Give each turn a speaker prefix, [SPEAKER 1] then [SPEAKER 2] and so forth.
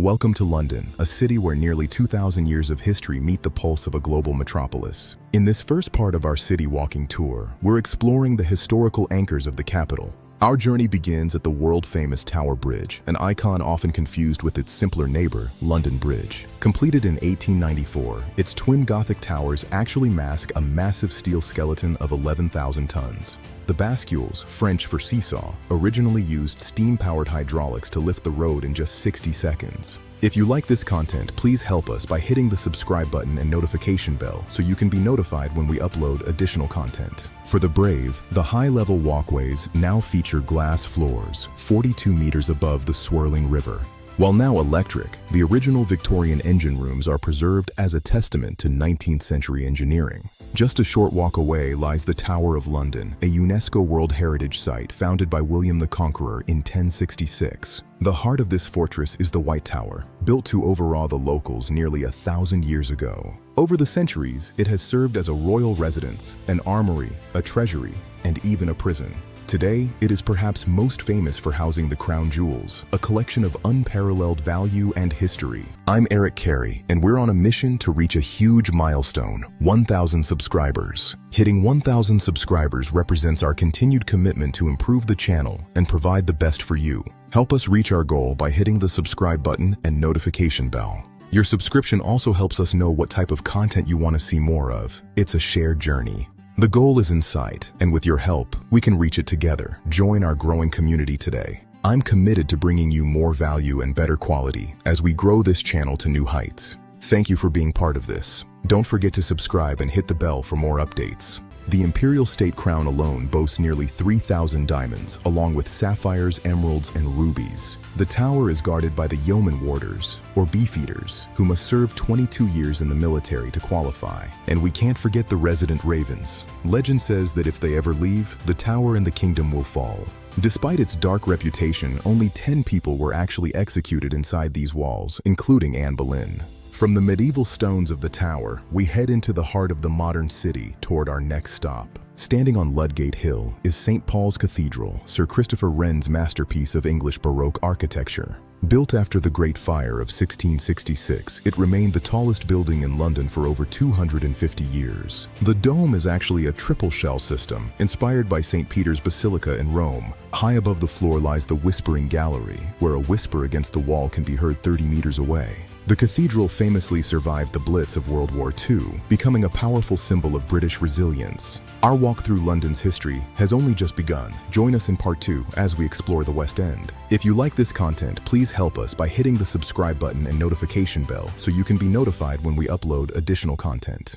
[SPEAKER 1] Welcome to London, a city where nearly 2,000 years of history meet the pulse of a global metropolis. In this first part of our city walking tour, we're exploring the historical anchors of the capital. Our journey begins at the world-famous Tower Bridge, an icon often confused with its simpler neighbor, London Bridge. Completed in 1894, its twin Gothic towers actually mask a massive steel skeleton of 11,000 tons. The bascules, French for seesaw, originally used steam-powered hydraulics to lift the road in just 60 seconds. If you like this content, please help us by hitting the subscribe button and notification bell so you can be notified when we upload additional content. For the brave, the high-level walkways now feature glass floors, 42 meters above the swirling river. While now electric, the original Victorian engine rooms are preserved as a testament to 19th century engineering. Just a short walk away lies the Tower of London, a UNESCO World Heritage Site founded by William the Conqueror in 1066. The heart of this fortress is the White Tower, built to overawe the locals nearly 1,000 years ago. Over the centuries, it has served as a royal residence, an armory, a treasury, and even a prison. Today, it is perhaps most famous for housing the crown jewels, a collection of unparalleled value and history. I'm Eric Carey, and we're on a mission to reach a huge milestone, 1,000 subscribers. Hitting 1,000 subscribers represents our continued commitment to improve the channel and provide the best for you. Help us reach our goal by hitting the subscribe button and notification bell. Your subscription also helps us know what type of content you want to see more of. It's a shared journey. The goal is in sight, and with your help, we can reach it together. Join our growing community today. I'm committed to bringing you more value and better quality as we grow this channel to new heights. Thank you for being part of this. Don't forget to subscribe and hit the bell for more updates. The Imperial State Crown alone boasts nearly 3,000 diamonds, along with sapphires, emeralds, and rubies. The tower is guarded by the yeoman warders, or beefeaters, who must serve 22 years in the military to qualify. And we can't forget the resident ravens. Legend says that if they ever leave, the tower and the kingdom will fall. Despite its dark reputation, only 10 people were actually executed inside these walls, including Anne Boleyn. From the medieval stones of the tower, we head into the heart of the modern city toward our next stop. Standing on Ludgate Hill is St. Paul's Cathedral, Sir Christopher Wren's masterpiece of English Baroque architecture. Built after the Great Fire of 1666, it remained the tallest building in London for over 250 years. The dome is actually a triple shell system, inspired by St. Peter's Basilica in Rome. High above the floor lies the Whispering Gallery, where a whisper against the wall can be heard 30 meters away. The cathedral famously survived the Blitz of World War II, becoming a powerful symbol of British resilience. Our walk through London's history has only just begun. Join us in part 2 as we explore the West End. If you like this content, please help us by hitting the subscribe button and notification bell so you can be notified when we upload additional content.